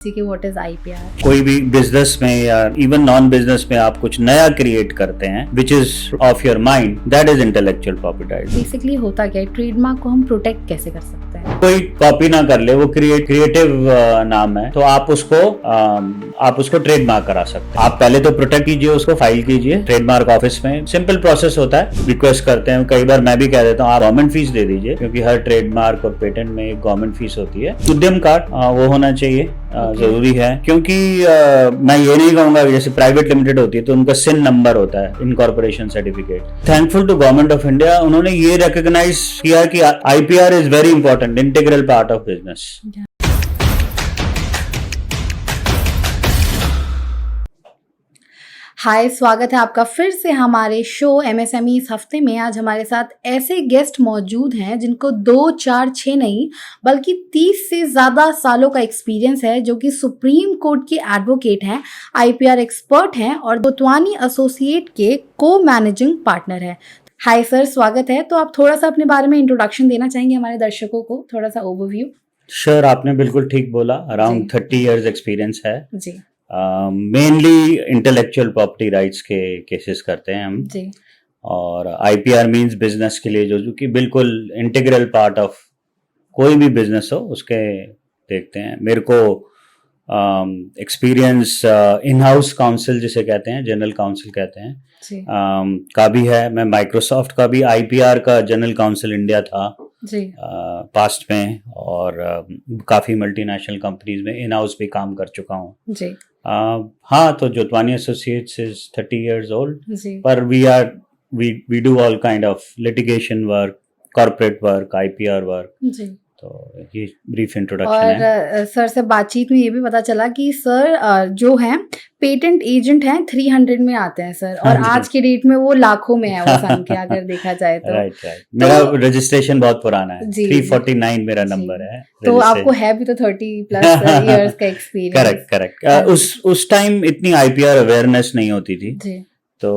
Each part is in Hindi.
कि व्हाट इज आईपीआर। कोई भी बिजनेस में या इवन नॉन बिजनेस में आप कुछ नया क्रिएट करते हैं which is of your mind, that is intellectual property right. Basically होता क्या है, ट्रेडमार्क को हम प्रोटेक्ट कैसे कर सकते हैं? कोई कॉपी ना कर ले, वो क्रिएटिव नाम है तो आप उसको ट्रेडमार्क करा सकते हैं। आप पहले तो प्रोटेक्ट कीजिए, उसको फाइल कीजिए ट्रेडमार्क ऑफिस में। सिंपल प्रोसेस होता है, रिक्वेस्ट करते हैं। कई बार मैं भी कह देता हूँ आप गवर्नमेंट फीस दे दीजिए, क्योंकि हर ट्रेडमार्क और पेटेंट में एक गवर्नमेंट फीस होती है। उद्यम कार्ड वो होना चाहिए, जरूरी है, क्योंकि मैं ये नहीं कहूंगा जैसे प्राइवेट लिमिटेड होती है तो उनका सिन नंबर होता है, incorporation certificate. Thankful to government of India, उन्होंने ये रिकॉग्नाइज किया कि IPR is very important, integral part of business. Hi, स्वागत है आपका फिर से हमारे शो एमएसएमई इस हफ्ते में। आज हमारे साथ ऐसे गेस्ट मौजूद हैं जिनको 2, 4, 6 नहीं बल्कि 30 से ज़्यादा सालों का एक्सपीरियंस है, जो कि सुप्रीम कोर्ट के एडवोकेट हैं, आईपीआर एक्सपर्ट हैं और गोतवानी एसोसिएट के को मैनेजिंग पार्टनर हैं। हाय सर, स्वागत है। तो आप थोड़ा सा अपने बारे में इंट्रोडक्शन देना चाहेंगे हमारे दर्शकों को, थोड़ा सा ओवरव्यू? श्योर, आपने बिल्कुल ठीक बोला। अराउंड 30 इयर्स एक्सपीरियंस है जी। मेनली इंटेलेक्चुअल प्रॉपर्टी राइट्स के केसेस करते हैं हम जी। और आईपीआर मींस बिजनेस के लिए जो कि बिल्कुल इंटीग्रल पार्ट ऑफ कोई भी बिजनेस हो उसके देखते हैं। मेरे को एक्सपीरियंस इन हाउस काउंसिल जिसे कहते हैं, जनरल काउंसिल कहते हैं, का भी है। मैं माइक्रोसॉफ्ट का भी आईपीआर का जनरल काउंसिल इंडिया था पास्ट में, और काफ़ी मल्टीनेशनल कंपनीज में इन हाउस भी काम कर चुका हूँ जी। हाँ, तो Jotwani associates is 30 years old, जी। पर we do all kind of litigation work, corporate work, IPR work। जी। तो ये ब्रीफ इंट्रोडक्शन है। और सर से बातचीत में ये भी पता चला कि सर जो हैं पेटेंट एजेंट हैं 300 में आते हैं सर, और आज के डेट में वो लाखों में है वो संख्या अगर देखा जाए तो। राइट। मेरा रजिस्ट्रेशन बहुत पुराना है, 349 मेरा नंबर है। तो आपको है भी तो 30 प्लस इयर्स का एक्सपीरियंस। करेक्ट। उस टाइम इतनी आईपीआर अवेयरनेस नहीं होती थी जी। तो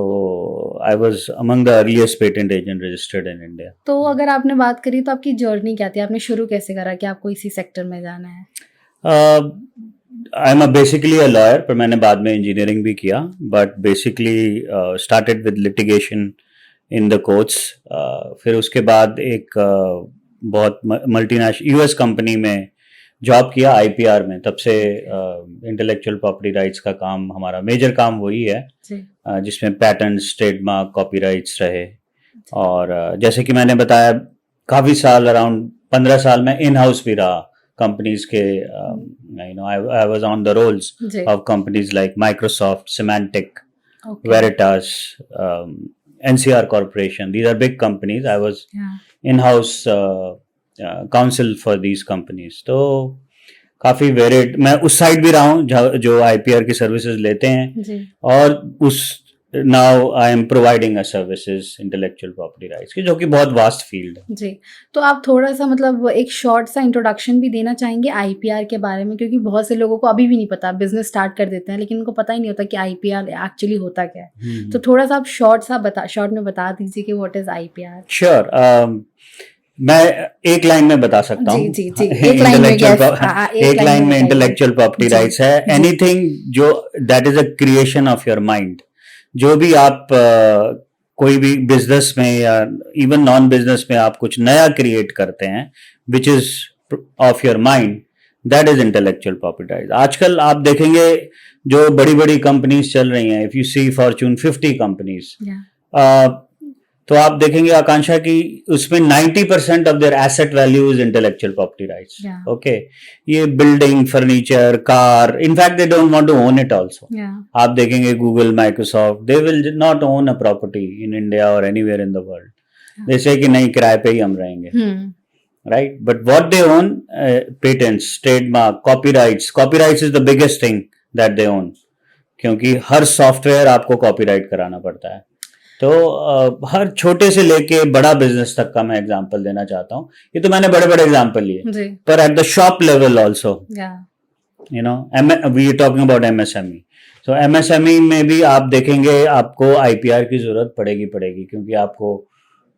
I was among the earliest patent agent registered in India. तो अगर आपने बात करी तो आपकी जर्नी क्या थी, आपने शुरू कैसे करा कि आपको इसी सेक्टर में जाना है? I am basically a lawyer, पर मैंने बाद में इंजीनियरिंग भी किया, but basically started with litigation in the courts. फिर उसके बाद एक बहुत मल्टीनेशनल यूएस कंपनी में जॉब किया आईपीआर में। तब से इंटेलेक्चुअल प्रॉपर्टी राइट्स का काम, हमारा मेजर काम वही है, जिसमें पैटेंट्स, ट्रेडमार्क, कॉपीराइट्स रहे। और जैसे कि मैंने बताया, काफ़ी साल, अराउंड 15 साल में इन हाउस भी रहा कंपनीज के। I was on the rolls of companies like Microsoft, Symantec, Veritas, NCR corporation. These are big companies. I was in house counsel for these companies. तो काफी वेरिड, मैं उस साइड भी रहा हूँ जो आईपीआर की सर्विसेज लेते हैं जी। और उस now I am providing a services intellectual property rights की, जो कि बहुत वास्ट फील्ड है जी। तो आप थोड़ा सा मतलब एक शॉर्ट सा इंट्रोडक्शन भी देना चाहेंगे आईपीआर के बारे में, क्योंकि बहुत से लोगों को अभी भी नहीं पता, बिजनेस स्टार्ट कर देते हैं लेकिन उनको पता ही नहीं होता कि आईपीआर एक्चुअली होता क्या है। तो थोड़ा सा आप शॉर्ट में बता दीजिए कि व्हाट इज आईपीआर। श्योर, मैं एक लाइन में बता सकता हूँ। एक लाइन में इंटेलेक्चुअल प्रॉपर्टी राइट्स है एनीथिंग जो that is a creation of your mind. जो भी आप कोई भी बिजनेस में या इवन नॉन बिजनेस में आप कुछ नया क्रिएट करते हैं which is of your mind, that is intellectual property rights. आजकल आप देखेंगे जो बड़ी बड़ी कंपनीज चल रही हैं, if you see Fortune 50 companies, तो आप देखेंगे आकांक्षा की उसमें 90% of their asset value is intellectual property rights. Okay, ये building, furniture, car, in fact they don't want to own it also. आप देखेंगे Google, Microsoft, they will not own a property in India और anywhere in the world. They say कि नहीं, किराए पे ही हम रहेंगे, right? But what they own, patents, trademark, copyrights is the biggest thing that they own, क्योंकि हर सॉफ्टवेयर आपको कॉपीराइट कराना पड़ता है। तो हर छोटे से लेके बड़ा बिजनेस तक का मैं एग्जांपल देना चाहता हूँ। ये तो मैंने बड़े बड़े एग्जांपल लिए, पर at the shop level also, you know, we are talking about MSME. तो एमएसएमई में भी आप देखेंगे आपको आईपीआर की जरूरत पड़ेगी, क्योंकि आपको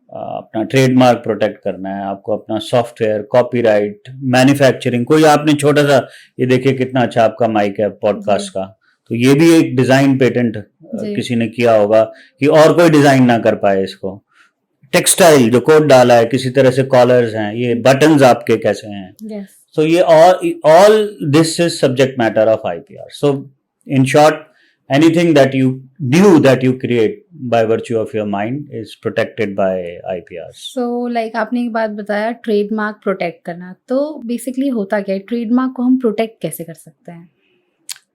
अपना ट्रेडमार्क प्रोटेक्ट करना है, आपको अपना सॉफ्टवेयर, कॉपीराइट, मैन्युफैक्चरिंग, कोई आपने छोटा सा, ये देखिए कितना अच्छा आपका माइक है पॉडकास्ट का, तो ये भी एक डिजाइन पेटेंट किसी ने किया होगा कि और कोई डिजाइन ना कर पाए इसको। टेक्सटाइल जो कोड डाला है, किसी तरह से कॉलर्स हैं, ये बटन्स आपके कैसे हैं, सो ये all this is subject matter of IPR. So in short, anything that you do that you create by virtue of your mind is protected by IPRs. So like आपने एक बात बताया ट्रेडमार्क प्रोटेक्ट करना, तो बेसिकली होता क्या है, ट्रेडमार्क को हम प्रोटेक्ट कैसे कर सकते हैं?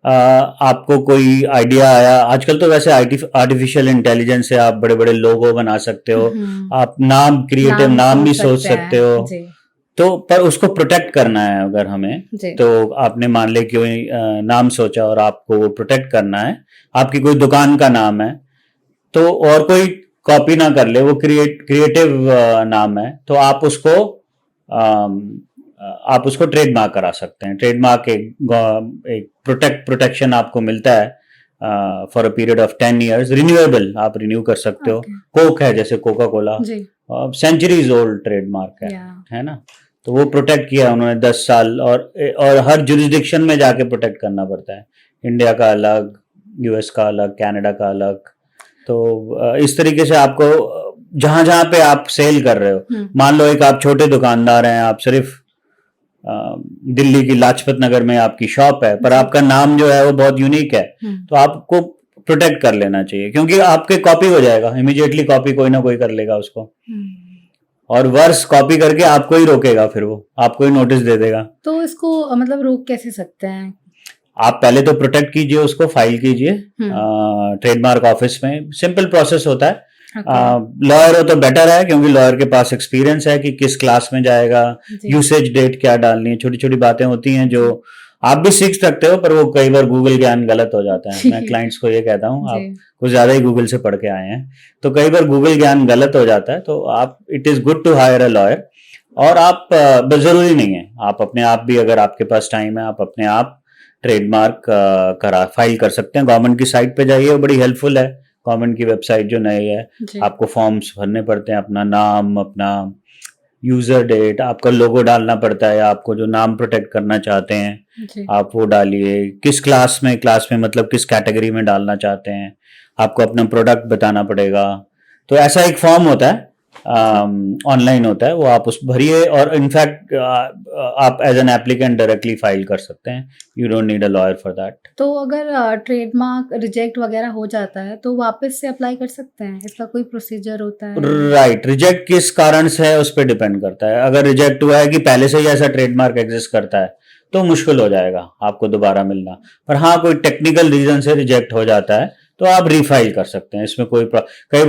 आपको कोई आइडिया आया, आजकल तो वैसे आर्टिफिशियल इंटेलिजेंस से आप बड़े बड़े लोगो बना सकते हो, आप नाम, क्रिएटिव नाम भी सोच सकते हो, तो पर उसको प्रोटेक्ट करना है अगर हमें, तो आपने मान ले कोई नाम सोचा और आपको वो प्रोटेक्ट करना है, आपकी कोई दुकान का नाम है, तो और कोई कॉपी ना कर ले, वो क्रिएटिव नाम है, तो आप उसको ट्रेडमार्क करा सकते हैं। ट्रेडमार्क एक प्रोटेक्शन आपको मिलता है for a period of 10 years, renewable, आप रिन्यू कर सकते हो। कोक है जैसे Coca Cola, centuries old trademark है ना, तो वो प्रोटेक्ट किया उन्होंने 10 साल, और हर जुरिस्डिक्शन में जाके प्रोटेक्ट करना पड़ता है, इंडिया का अलग, यूएस का अलग, कनाडा का अलग, तो इस तरीके से आपको जहां जहां पे आप सेल कर रहे हो, मान लो एक आप छोटे दुकानदार हैं, आप सिर्फ दिल्ली की लाजपत नगर में आपकी शॉप है, पर आपका नाम जो है वो बहुत यूनिक है, तो आपको प्रोटेक्ट कर लेना चाहिए, क्योंकि आपके कॉपी हो जाएगा, इमीडिएटली कॉपी कोई ना कोई कर लेगा उसको, और वर्ष कॉपी करके आपको ही रोकेगा, फिर वो आपको ही नोटिस दे देगा। तो इसको मतलब रोक कैसे सकते हैं? आप पहले तो प्रोटेक्ट कीजिए, उसको फाइल कीजिए ट्रेडमार्क ऑफिस में, सिंपल प्रोसेस होता है। लॉयर हो तो बेटर है, क्योंकि लॉयर के पास एक्सपीरियंस है कि किस क्लास में जाएगा, यूसेज डेट क्या डालनी है, छोटी छोटी बातें होती हैं जो आप भी सीख सकते हो, पर वो कई बार गूगल ज्ञान गलत हो जाता है। मैं क्लाइंट्स को ये कहता हूँ, आप कुछ ज्यादा ही गूगल से पढ़ के आए हैं, तो कई बार गूगल ज्ञान गलत हो जाता है, तो आप, it is good to hire a lawyer, और आप जरूरी नहीं है, आप अपने आप भी, अगर आपके पास टाइम है, आप अपने आप ट्रेडमार्क फाइल कर सकते हैं। गवर्नमेंट की साइट पे जाइए, वो बड़ी हेल्पफुल है, गवर्नमेंट की वेबसाइट जो नई है, आपको फॉर्म्स भरने पड़ते हैं, अपना नाम, अपना यूजर डेट, आपका लोगो डालना पड़ता है, आपको जो नाम प्रोटेक्ट करना चाहते हैं आप वो डालिए, किस क्लास में मतलब किस कैटेगरी में डालना चाहते हैं, आपको अपना प्रोडक्ट बताना पड़ेगा, तो ऐसा एक फॉर्म होता है, ऑनलाइन होता है, वो आप उस भरिए, और इनफैक्ट आप as an applicant directly file कर सकते हैं, you don't need a lawyer for that. तो अगर ट्रेडमार्क रिजेक्ट वगैरह हो जाता है तो वापस से अप्लाई कर सकते हैं, इसका कोई प्रोसीजर होता है? राइट, रिजेक्ट किस कारण से है उस पर डिपेंड करता है। अगर रिजेक्ट हुआ है कि पहले से ही ऐसा ट्रेडमार्क एग्जिस्ट करता है, तो मुश्किल हो जाएगा आपको दोबारा मिलना, पर हाँ, कोई टेक्निकल रीजन से रिजेक्ट हो जाता है तो आप रीफाइल कर सकते हैं, इसमें कोई कई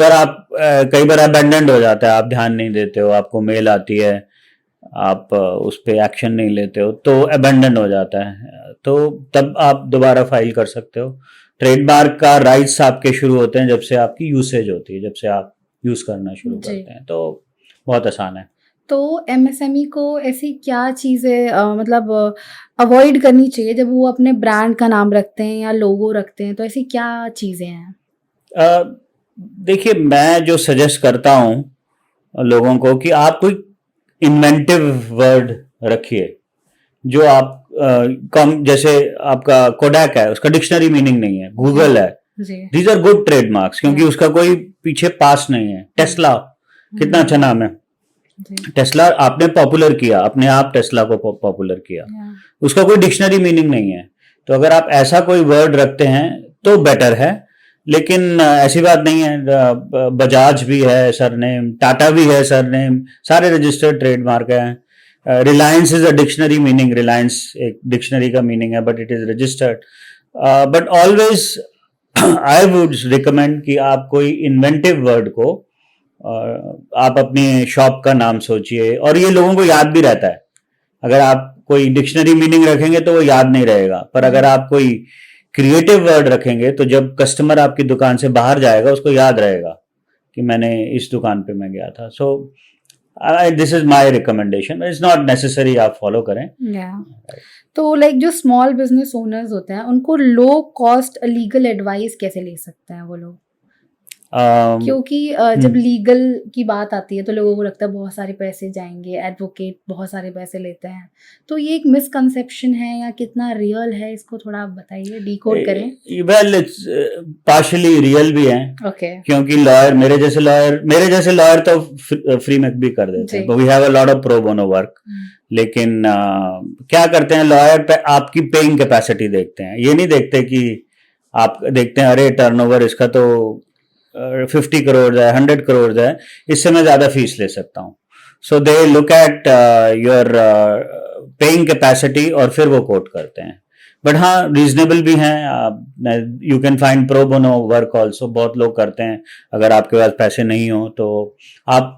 बार अबेंडेंड हो जाता है, आप ध्यान नहीं देते हो, आपको मेल आती है, आप उस पर एक्शन नहीं लेते हो, तो अबेंडन हो जाता है, तो तब आप दोबारा फाइल कर सकते हो। ट्रेडमार्क का राइट्स आपके शुरू होते हैं जब से आपकी यूसेज होती है, जब से आप यूज करना शुरू करते हैं, तो बहुत आसान है। तो एमएसएमई को ऐसी क्या चीज़ें मतलब अवॉइड करनी चाहिए जब वो अपने ब्रांड का नाम रखते हैं या लोगो रखते हैं, तो ऐसी क्या चीज़ें हैं? देखिए, मैं जो सजेस्ट करता हूँ लोगों को कि आप कोई इन्वेंटिव वर्ड रखिए, जो आप कम, जैसे आपका कोडैक है, उसका डिक्शनरी मीनिंग नहीं है, गूगल है, दीज आर गुड ट्रेडमार्क्स, क्योंकि उसका कोई पीछे पास नहीं है। टेस्ला, कितना अच्छा नाम है, टेस्ला आपने पॉपुलर किया, अपने आप टेस्ला को पॉपुलर किया, उसका कोई डिक्शनरी मीनिंग नहीं है, तो अगर आप ऐसा कोई वर्ड रखते हैं तो बेटर है, लेकिन ऐसी बात नहीं है, बजाज भी है सरनेम, टाटा भी है सरनेम, सारे रजिस्टर्ड ट्रेडमार्क है। Reliance is a dictionary meaning, Reliance एक डिक्शनरी का मीनिंग है, but it is registered. But always I would recommend कि आप कोई इन्वेंटिव वर्ड को आप अपनी शॉप का नाम सोचिए, और ये लोगों को याद भी रहता है। अगर आप कोई डिक्शनरी मीनिंग रखेंगे तो वो याद नहीं रहेगा, पर अगर आप कोई क्रिएटिव वर्ड रखेंगे तो जब कस्टमर आपकी दुकान से बाहर जाएगा उसको याद रहेगा कि मैंने इस दुकान पे मैं गया था। So this is my recommendation, it's not necessary आप फॉलो करें। तो लाइक जो स्मॉल बिजनेस ओनर्स होते हैं उनको लो कॉस्ट लीगल एडवाइस कैसे ले सकते हैं वो लोग? क्योंकि जब लीगल की बात आती है तो लोगों को लगता है बहुत सारे पैसे जाएंगे, एडवोकेट बहुत सारे पैसे लेते हैं, तो ये एक मिसकंसेप्शन है या कितना रियल है, इसको थोड़ा आप बताइए, डिकोड करें। वेल इट्स पार्शियली रियल भी है, ओके, क्योंकि लॉयर मेरे जैसे लॉयर तो फ्री में भी कर देते हैं, we have a lot of pro bono work, लेकिन क्या करते हैं लॉयर पे आपकी पेइंग कैपेसिटी देखते हैं, ये नहीं देखते कि आप देखते हैं अरे टर्नओवर इसका तो 50 करोड़ है, 100 करोड़ है, इससे मैं ज्यादा फीस ले सकता हूँ। So they look at your paying capacity और फिर वो कोट करते हैं। बट हाँ रीजनेबल भी हैं, you can find pro bono work also, बहुत लोग करते हैं। अगर आपके पास पैसे नहीं हो तो आप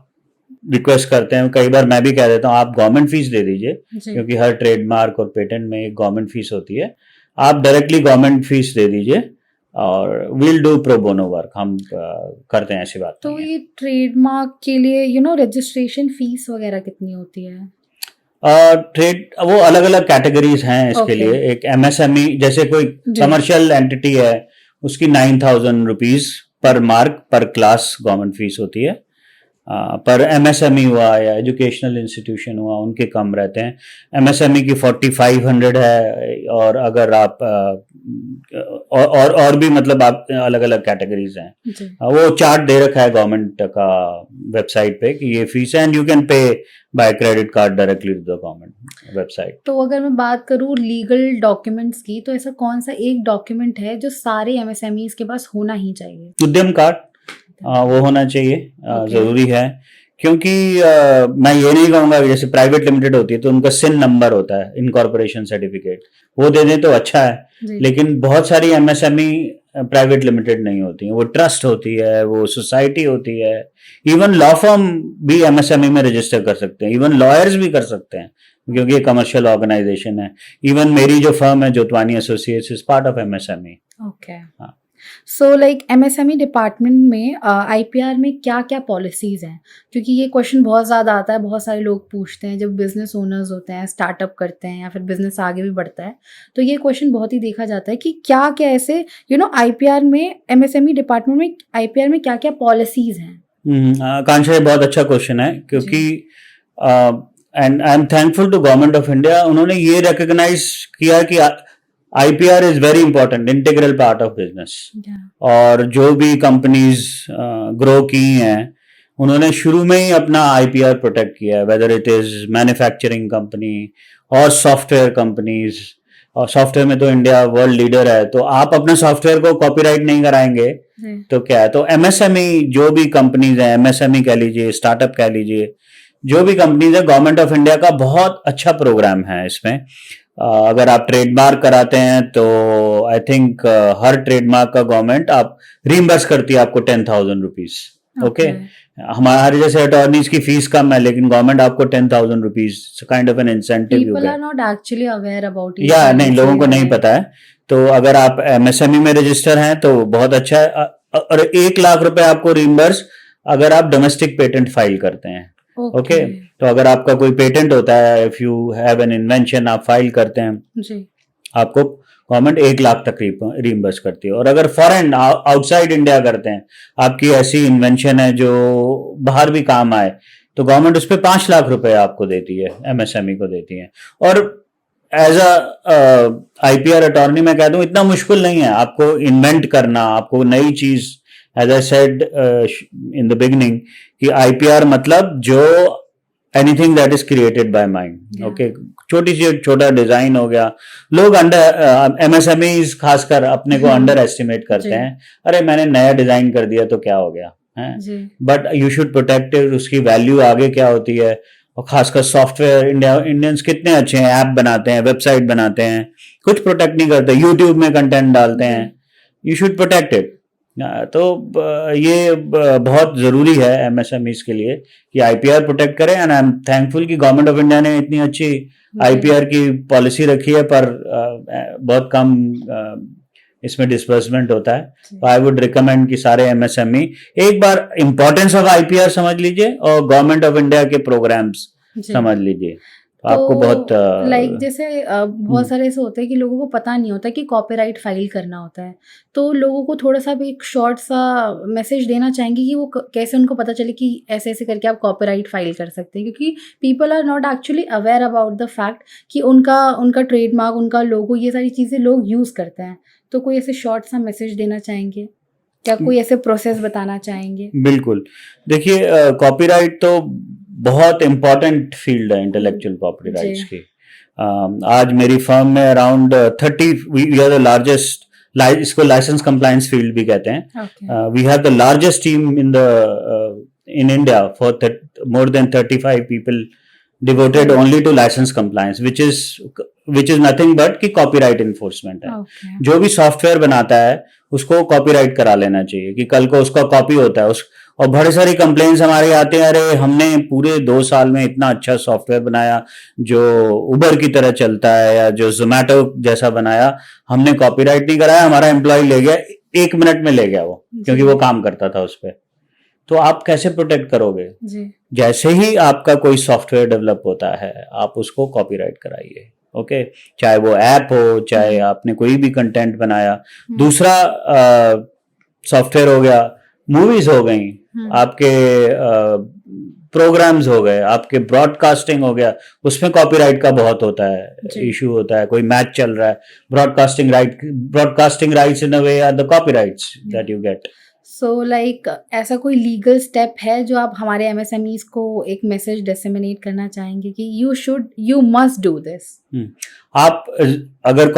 रिक्वेस्ट करते हैं, कई बार मैं भी कह देता हूँ आप गवर्नमेंट फीस दे दीजिए, क्योंकि हर ट्रेडमार्क और पेटेंट में एक गवर्नमेंट फीस होती है, आप डायरेक्टली गवर्नमेंट फीस दे दीजिए और will do pro bono work, हम करते हैं, ऐसी बात। तो ये ट्रेडमार्क के लिए रजिस्ट्रेशन फीस वगैरह कितनी होती है? ट्रेड वो अलग अलग कैटेगरीज हैं इसके लिए। एक एमएसएमई जैसे कोई कमर्शियल एंटिटी है, उसकी 9,000 रुपीज पर मार्क पर क्लास गवर्नमेंट फीस होती है। पर एमएसएमई हुआ या एजुकेशनल इंस्टीट्यूशन हुआ, उनके कम रहते हैं। एमएसएमई की 4500 है, और अगर आप और भी मतलब आप अलग अलग कैटेगरीज हैं। वो चार्ट दे रखा है गवर्नमेंट का वेबसाइट पे कि ये फीस है, and you can pay by credit card directly to the government website. तो अगर मैं बात करूँ लीगल डॉक्यूमेंट्स की, तो ऐसा कौन सा एक डॉक्यूमेंट है जो सारे एमएसएमईज के पास होना ही चाहिए? उद्यम कार्ड वो होना चाहिए, जरूरी है, क्योंकि मैं ये नहीं कहूंगा जैसे प्राइवेट लिमिटेड होती है तो उनका सिन नंबर होता है, इनकॉर्पोरेशन सर्टिफिकेट, वो दे दें तो अच्छा है। लेकिन बहुत सारी एमएसएमई प्राइवेट लिमिटेड नहीं होती है, वो ट्रस्ट होती है, वो सोसाइटी होती है। इवन लॉ फर्म भी एमएसएमई में रजिस्टर कर सकते हैं, इवन लॉयर्स भी कर सकते हैं, क्योंकि ये कमर्शियल ऑर्गेनाइजेशन है। इवन मेरी जो फर्म है Jotwani associates is part of MSME. Okay, so like MSME department में आईपीआर में क्या क्या पॉलिसीज़ हैं? क्योंकि ये क्वेश्चन बहुत ज़्यादा आता है, बहुत सारे लोग पूछते हैं जब बिजनेस ओनर्स होते हैं, स्टार्टअप करते हैं या फिर बिजनेस आगे भी बढ़ता है, तो ये क्वेश्चन बहुत ही देखा जाता है कि क्या क्या ऐसे आईपीआर में, एमएसएमई डिपार्टमेंट में आईपीआर में क्या क्या पॉलिसीज़ हैं? कांक्षा, बहुत अच्छा क्वेश्चन है, क्योंकि and I am thankful to government of India, उन्होंने ये रिकॉग्नाइज किया कि IPR is very important, integral part of business. और जो भी कंपनीज ग्रो की हैं उन्होंने शुरू में ही अपना आईपीआर प्रोटेक्ट किया है, whether it is manufacturing company और सॉफ्टवेयर कंपनीज। और सॉफ्टवेयर में तो इंडिया वर्ल्ड लीडर है, तो आप अपने सॉफ्टवेयर को कॉपीराइट नहीं कराएंगे तो क्या है। तो एमएसएमई जो भी कंपनीज हैं, एमएसएमई कह लीजिए, स्टार्टअप कह लीजिए, जो भी कंपनीज है, गवर्नमेंट ऑफ इंडिया का बहुत अच्छा प्रोग्राम है इसमें। अगर आप ट्रेडमार्क कराते हैं तो आई थिंक हर ट्रेडमार्क का गवर्नमेंट आप रीइंबर्स करती है आपको 10,000 रुपीज। ओके, हमारे जैसे अटॉर्नीज की फीस कम है, लेकिन गवर्नमेंट आपको 10,000 rupees kind of an incentive. People are not actually aware about it. या नहीं, लोगों को नहीं पता है। तो अगर आप एमएसएमई में रजिस्टर हैं तो बहुत अच्छा है। और 1 लाख रुपए आपको रीइंबर्स अगर आप डोमेस्टिक पेटेंट फाइल करते हैं। ओके, तो अगर आपका कोई पेटेंट होता है, if you have an invention, आप फाइल करते हैं जी, आपको गवर्नमेंट 1 लाख तक रीइंबर्स करती है। और अगर फॉरेन आउटसाइड इंडिया करते हैं, आपकी ऐसी इन्वेंशन है जो बाहर भी काम आए, तो गवर्नमेंट उस पर 5 लाख रुपए आपको देती है, एमएसएमई को देती है। और एज अ आईपीआर अटॉर्नी मैं कह दूं इतना मुश्किल नहीं है आपको इन्वेंट करना, आपको नई चीज। As I said in the beginning कि आईपीआर मतलब जो anything that is created by mind. Okay, छोटी सी छोटा डिजाइन हो गया। लोग अंडर एमएसएमईज खासकर अपने को अंडर एस्टिमेट करते हैं, अरे मैंने नया डिजाइन कर दिया तो क्या हो गया है। But you should protect it, उसकी वैल्यू आगे क्या होती है। और खासकर सॉफ्टवेयर, इंडियंस कितने अच्छे हैं, ऐप बनाते हैं, वेबसाइट बनाते हैं, कुछ प्रोटेक्ट नहीं करते, यूट्यूब में कंटेंट डालते हैं। You should protect it. तो ये बहुत जरूरी है एमएसएमईज के लिए कि आईपीआर प्रोटेक्ट करें। एंड आई एम थैंकफुल कि गवर्नमेंट ऑफ इंडिया ने इतनी अच्छी आईपीआर की पॉलिसी रखी है, पर बहुत कम इसमें डिस्बर्समेंट होता है। तो आई वुड रिकमेंड कि सारे एमएसएमई एक बार इंपॉर्टेंस ऑफ आईपीआर समझ लीजिए और गवर्नमेंट ऑफ इंडिया के प्रोग्राम्स समझ लीजिए। आपको बहुत लाइक जैसे बहुत सारे ऐसे होते हैं कि लोगों को पता नहीं होता कि कॉपीराइट फाइल करना होता है, तो लोगों को थोड़ा सा भी एक शॉर्ट सा मैसेज देना चाहेंगे कि वो कैसे उनको पता चले कि ऐसे ऐसे करके आप कॉपीराइट फाइल कर सकते हैं, क्योंकि people are not actually aware about the fact कि उनका ट्रेडमार्क, उनका लोगो, ये सारी चीज़ें लोग यूज़ करते हैं। तो कोई ऐसे शॉर्ट सा मैसेज देना चाहेंगे क्या, कोई ऐसे प्रोसेस बताना चाहेंगे? बिल्कुल, देखिए कॉपीराइट तो बहुत इम्पोर्टेंट फील्ड है इंटेलेक्चुअल प्रॉपर्टी राइट्स की। आज मेरी फर्म में around 30 we are the largest, इसको लाइसेंस कंप्लायंस फील्ड भी कहते हैं। We have the largest team in India for more than 35 people devoted only to license compliance, which is nothing but कि copyright enforcement है। जो भी सॉफ्टवेयर बनाता है उसको कॉपीराइट करा लेना चाहिए कि कल को उसका कॉपी होता है और बड़े सारी कंप्लेंट्स हमारे आते हैं, अरे हमने पूरे 2 साल में इतना अच्छा सॉफ्टवेयर बनाया जो उबर की तरह चलता है या जो जोमैटो जैसा बनाया, हमने कॉपीराइट नहीं कराया, हमारा एम्प्लॉय ले गया, 1 मिनट में ले गया वो, क्योंकि वो काम करता था उस पर। तो आप कैसे प्रोटेक्ट करोगे? जैसे ही आपका कोई सॉफ्टवेयर डेवलप होता है आप उसको कॉपीराइट कराइए, ओके? चाहे वो ऐप हो, चाहे आपने कोई भी कंटेंट बनाया। दूसरा सॉफ्टवेयर हो गया, मूवीज हो गई, आपके प्रोग्राम्स हो गए, आपके ब्रॉडकास्टिंग हो गया, उसमें कॉपीराइट का बहुत होता है इशू होता है। कोई मैच चल रहा है, broadcasting rights in a way are the copyrights that you get. So like ऐसा कोई लीगल स्टेप है जो आप हमारे एमएसएमईज को एक मैसेज डिसेमिनेट करना चाहेंगे कि यू मस्ट डू दिस? आप अगर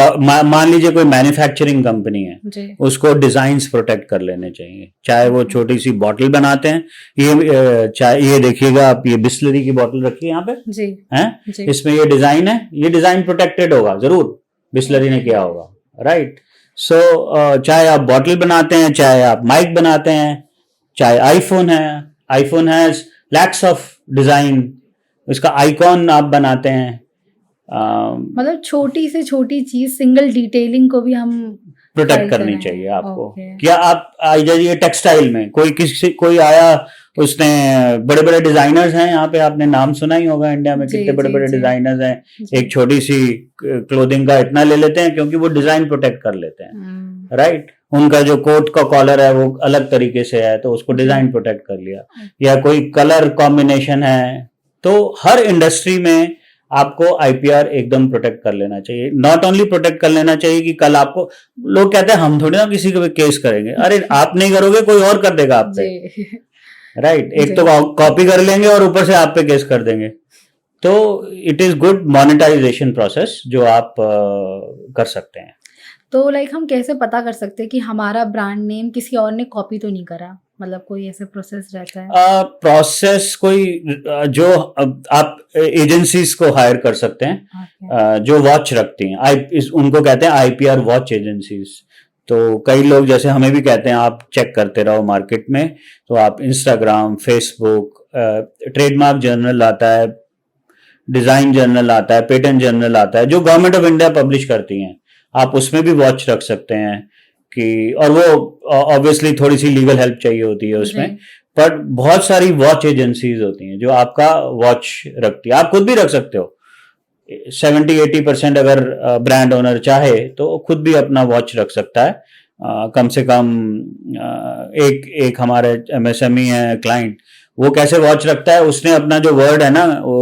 मान लीजिए कोई मैन्युफैक्चरिंग कंपनी है, उसको डिजाइन्स प्रोटेक्ट कर लेने चाहिए। चाहे वो छोटी सी बॉटल बनाते हैं, चाहे ये देखिएगा आप, ये बिस्लरी की बॉटल रखी है यहाँ पे जी, हैं? इसमें ये डिजाइन है, ये डिजाइन प्रोटेक्टेड होगा जरूर, बिस्लरी ने किया होगा, राइट? सो चाहे आप बॉटल बनाते हैं, चाहे आप माइक बनाते हैं, चाहे आईफोन है, iPhone has lakhs of design, उसका आइकॉन आप बनाते हैं। मतलब छोटी से छोटी चीज, सिंगल डिटेलिंग को भी हम प्रोटेक्ट करनी चाहिए आपको। क्या आप आ जाइए टेक्सटाइल में, कोई आया, उसने बड़े बड़े डिजाइनर्स हैं यहाँ पे, आपने नाम सुना ही होगा इंडिया में, कितने बड़े बड़े डिजाइनर्स हैं। एक छोटी सी क्लोथिंग का इतना ले लेते हैं क्योंकि वो डिजाइन प्रोटेक्ट कर लेते हैं, राइट? उनका जो कोट का कॉलर है वो अलग तरीके से है तो उसको डिजाइन प्रोटेक्ट कर लिया, या कोई कलर कॉम्बिनेशन है। तो हर इंडस्ट्री में आपको आईपीआर एकदम प्रोटेक्ट कर लेना चाहिए। नॉट ओनली प्रोटेक्ट कर लेना चाहिए कि कल आपको लोग कहते हैं हम थोड़ी ना किसी को केस करेंगे, अरे आप नहीं करोगे कोई और कर देगा आप पे, राइट? एक तो कॉपी कर लेंगे और ऊपर से आप पे केस कर देंगे। तो it is good monetisation process जो आप कर सकते हैं। तो लाइक हम कैसे पता कर सकते हैं कि हमारा ब्रांड नेम किसी और ने कॉपी तो नहीं करा? मतलब कोई ऐसे प्रोसेस रहता है? प्रोसेस कोई जो आप एजेंसीज को हायर कर सकते हैं जो वॉच रखती हैं, उनको कहते हैं आईपीआर वॉच एजेंसीज। तो कई लोग जैसे हमें भी कहते हैं आप चेक करते रहो मार्केट में, तो आप इंस्टाग्राम, फेसबुक, ट्रेडमार्क जर्नल आता है, डिजाइन जर्नल आता है, पेटेंट जर्नल आता है, जो गवर्नमेंट ऑफ इंडिया पब्लिश करती हैं, आप उसमें भी वॉच रख सकते हैं कि, और वो ऑब्वियसली थोड़ी सी लीगल हेल्प चाहिए होती है उसमें, पर बहुत सारी वॉच एजेंसीज होती हैं जो आपका वॉच रखती है। आप खुद भी रख सकते हो, 70-80% अगर ब्रांड ओनर चाहे तो खुद भी अपना वॉच रख सकता है। कम से कम एक हमारे एमएसएमई है क्लाइंट, वो कैसे वॉच रखता है, उसने अपना जो वर्ड है ना वो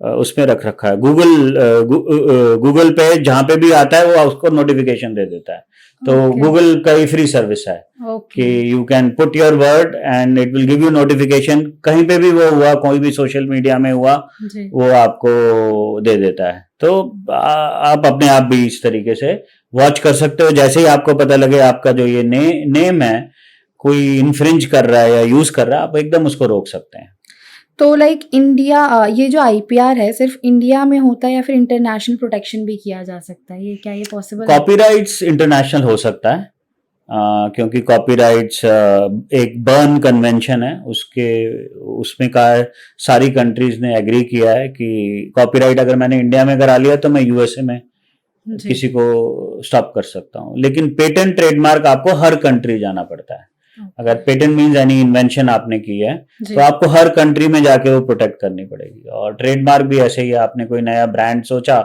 उसमें रख रखा है, गूगल पे जहां पे भी आता है वो उसको नोटिफिकेशन दे देता है। तो गूगल का ही फ्री सर्विस है कि you can put your word and it will give you notification. कहीं पे भी वो हुआ, कोई भी सोशल मीडिया में हुआ, वो आपको दे देता है। तो आप अपने आप भी इस तरीके से वॉच कर सकते हो। जैसे ही आपको पता लगे आपका जो ये नेम है कोई इन्फ्रिंज कर रहा है या यूज कर रहा है, आप एकदम उसको रोक सकते हैं। तो लाइक इंडिया, ये जो आईपीआर है सिर्फ इंडिया में होता है या फिर इंटरनेशनल प्रोटेक्शन भी किया जा सकता है? ये क्या ये पॉसिबल है? कॉपीराइट्स इंटरनेशनल हो सकता है क्योंकि कॉपीराइट्स एक बर्न कन्वेंशन है, उसमें का सारी कंट्रीज ने एग्री किया है कि कॉपीराइट अगर मैंने इंडिया में करा लिया तो मैं यूएसए में किसी को स्टॉप कर सकता हूँ। लेकिन पेटेंट ट्रेडमार्क आपको हर कंट्री जाना पड़ता है। अगर पेटेंट मीन्स एनी इन्वेंशन आपने की है तो आपको हर कंट्री में जाके वो प्रोटेक्ट करनी पड़ेगी। और ट्रेडमार्क भी ऐसे ही है, आपने कोई नया ब्रांड सोचा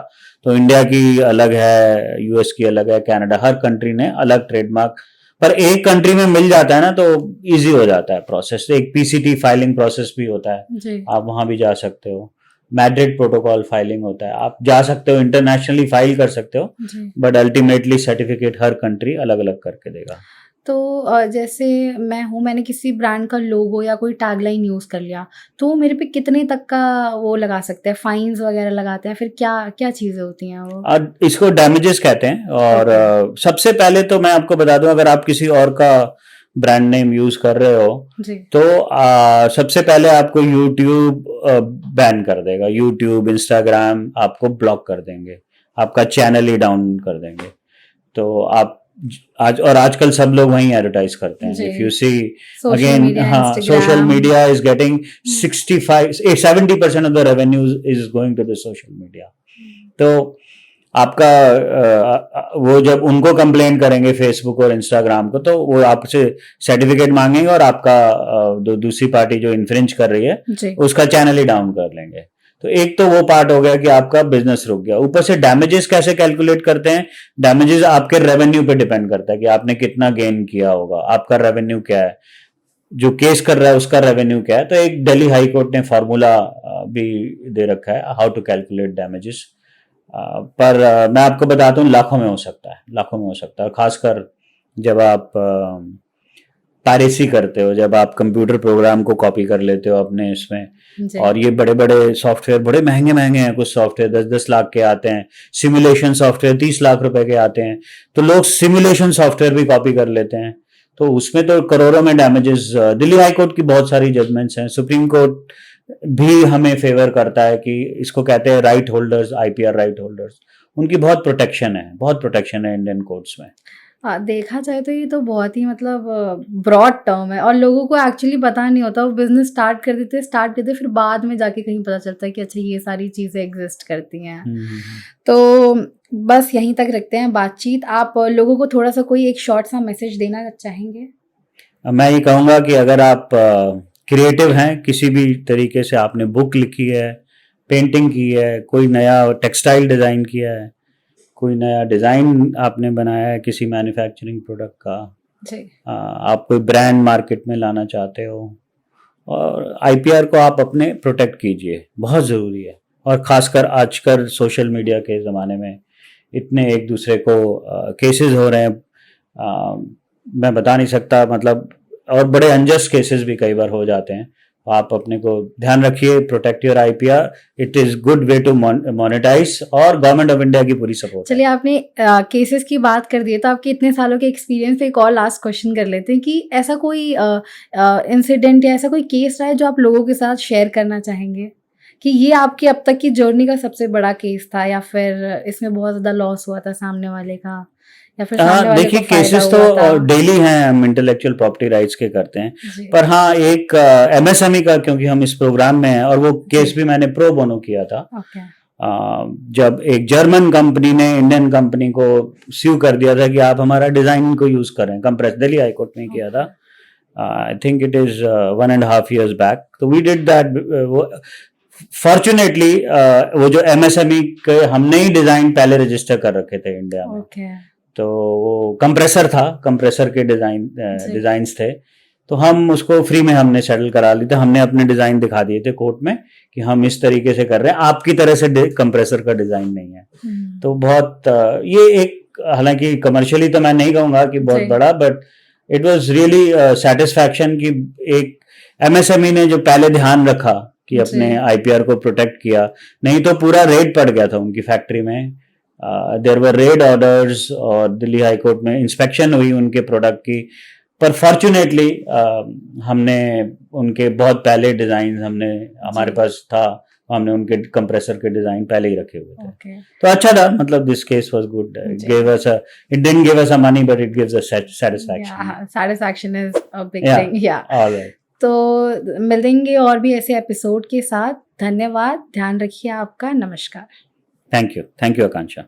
तो इंडिया की अलग है, यूएस की अलग है, कनाडा, हर कंट्री ने अलग ट्रेडमार्क, पर एक कंट्री में मिल जाता है ना तो इजी हो जाता है प्रोसेस। एक पीसीटी फाइलिंग प्रोसेस भी होता है, आप वहां भी जा सकते हो। मैड्रिड प्रोटोकॉल फाइलिंग होता है, आप जा सकते हो, इंटरनेशनली फाइल कर सकते हो, but ultimately certificate her country अलग अलग करके देगा। तो जैसे मैंने किसी ब्रांड का लोगो या कोई टैगलाइन यूज़ कर लिया, तो मेरे पे कितने तक का वो लगा सकते हैं, फाइन्स वगैरह लगाते हैं, फिर क्या क्या चीज़ें होती हैं वो? इसको डैमेजेस कहते हैं। और सबसे पहले तो मैं आपको बता दूं, अगर आप किसी और का ब्रांड नेम यूज कर रहे हो तो सबसे पहले आपको यूट्यूब बैन कर देगा, यूट्यूब, इंस्टाग्राम आपको ब्लॉक कर देंगे, आपका चैनल ही डाउन कर देंगे। तो आप आजकल सब लोग वहीं एडवर्टाइज करते हैं। इफ यू सी अगेन, हाँ, social media is getting 70% of the revenue is going to the social media. तो आपका वो जब उनको कंप्लेन करेंगे फेसबुक और इंस्टाग्राम को, तो वो आपसे सर्टिफिकेट मांगेंगे और आपका दूसरी पार्टी जो इन्फ्रिंज कर रही है उसका चैनल ही डाउन कर लेंगे। तो एक तो वो पार्ट हो गया कि आपका बिजनेस रुक गया। ऊपर से डैमेजेस कैसे कैलकुलेट करते हैं? डैमेजेस आपके रेवेन्यू पे डिपेंड करता है कि आपने कितना गेन किया होगा, आपका रेवेन्यू क्या है, जो केस कर रहा है उसका रेवेन्यू क्या है। तो एक दिल्ली हाई कोर्ट ने फॉर्मूला भी दे रखा है हाउ टू कैलकुलेट डैमेजेस। पर मैं आपको बताता हूँ, लाखों में हो सकता है, लाखों में हो सकता है। खासकर जब आप पायरेसी करते हो, जब आप कंप्यूटर प्रोग्राम को कॉपी कर लेते हो अपने इसमें, और ये बड़े बड़े सॉफ्टवेयर बड़े महंगे महंगे हैं, कुछ सॉफ्टवेयर 10-10 लाख के आते हैं, सिमुलेशन सॉफ्टवेयर 30 लाख रुपए के आते हैं। तो लोग सिमुलेशन सॉफ्टवेयर भी कॉपी कर लेते हैं, तो उसमें तो करोड़ों में डैमेजेस। दिल्ली हाई कोर्ट की बहुत सारी जजमेंट्स हैं, सुप्रीम कोर्ट भी हमें फेवर करता है कि इसको कहते हैं right holders, IPR right holders, उनकी बहुत प्रोटेक्शन है, बहुत प्रोटेक्शन है इंडियन कोर्ट्स में। देखा जाए तो ये तो बहुत ही मतलब ब्रॉड टर्म है और लोगों को एक्चुअली पता नहीं होता। वो बिजनेस स्टार्ट करते फिर बाद में जाके कहीं पता चलता है कि अच्छा ये सारी चीज़ें एग्जिस्ट करती हैं। तो बस यहीं तक रखते हैं बातचीत। आप लोगों को थोड़ा सा कोई एक शॉर्ट सा मैसेज देना चाहेंगे? मैं ये कहूँगा कि अगर आप क्रिएटिव हैं, किसी भी तरीके से, आपने बुक लिखी है, पेंटिंग की है, कोई नया टेक्सटाइल डिज़ाइन किया है, कोई नया डिज़ाइन आपने बनाया है किसी मैन्युफैक्चरिंग प्रोडक्ट का, आप कोई ब्रांड मार्केट में लाना चाहते हो, और आईपीआर को आप अपने प्रोटेक्ट कीजिए, बहुत ज़रूरी है। और ख़ासकर आजकल सोशल मीडिया के ज़माने में इतने एक दूसरे को केसेस हो रहे हैं, मैं बता नहीं सकता, मतलब, और बड़े अनजस्ट केसेस भी कई बार हो जाते हैं। आप अपने को ध्यान रखिए, protect your IPR, it is good way to monetize, और गवर्नमेंट ऑफ इंडिया की पूरी सपोर्ट। चलिए, आपने केसेस की बात कर दी है, तो आपके इतने सालों के एक्सपीरियंस पे एक और लास्ट क्वेश्चन कर लेते हैं कि ऐसा कोई इंसिडेंट या ऐसा कोई केस रहा है जो आप लोगों के साथ शेयर करना चाहेंगे कि ये आपकी अब तक की जर्नी का सबसे बड़ा केस था, या फिर इसमें बहुत ज़्यादा लॉस हुआ था सामने वाले का, या फिर देखिए, केसेस तो डेली हैं, हम इंटेलेक्चुअल प्रॉपर्टी राइट्स के करते हैं, पर हाँ, एक एमएसएमई का, क्योंकि हम इस प्रोग्राम में हैं, और वो केस भी मैंने प्रो बोनो किया था। जब एक जर्मन कंपनी ने इंडियन कंपनी को स्यू कर दिया था कि आप हमारा डिजाइन को यूज करें, कंप्रेस, दिल्ली हाई कोर्ट में किया था। I think it is 1.5 years back. तो वी डिड दैट। फॉर्चुनेटली वो जो एमएसएमई के हमने ही डिजाइन पहले रजिस्टर कर रखे थे इंडिया में। तो वो कंप्रेसर था, कंप्रेसर के डिजाइन्स थे, तो हम उसको फ्री में हमने सेटल करा ली थी। हमने अपने डिजाइन दिखा दिए थे कोर्ट में कि हम इस तरीके से कर रहे हैं, आपकी तरह से कंप्रेसर का डिजाइन नहीं है। तो बहुत ये एक, हालांकि कमर्शियली तो मैं नहीं कहूंगा कि बहुत बड़ा, but it was really satisfaction कि एक एमएसएमई ने जो पहले ध्यान रखा कि अपने आईपीआर को प्रोटेक्ट किया, नहीं तो पूरा रेड पड़ गया था उनकी फैक्ट्री में। देयर वर रेड ऑर्डर्स, और दिल्ली हाई कोर्ट में इंस्पेक्शन हुई उनके प्रोडक्ट की, पर फॉर्चुनेटली हमने उनके बहुत पहले डिजाइन हमारे पास था, हमने उनके कंप्रेसर के डिजाइन पहले ही रखे हुए थे। तो अच्छा था, मतलब this case was good, it didn't give us a money, but it gives us satisfaction. Satisfaction is a big thing. या ऑलराइट, तो मिलेंगे और भी ऐसे एपिसोड के साथ। धन्यवाद, ध्यान रखिए आपका, नमस्कार। Thank you Akanksha.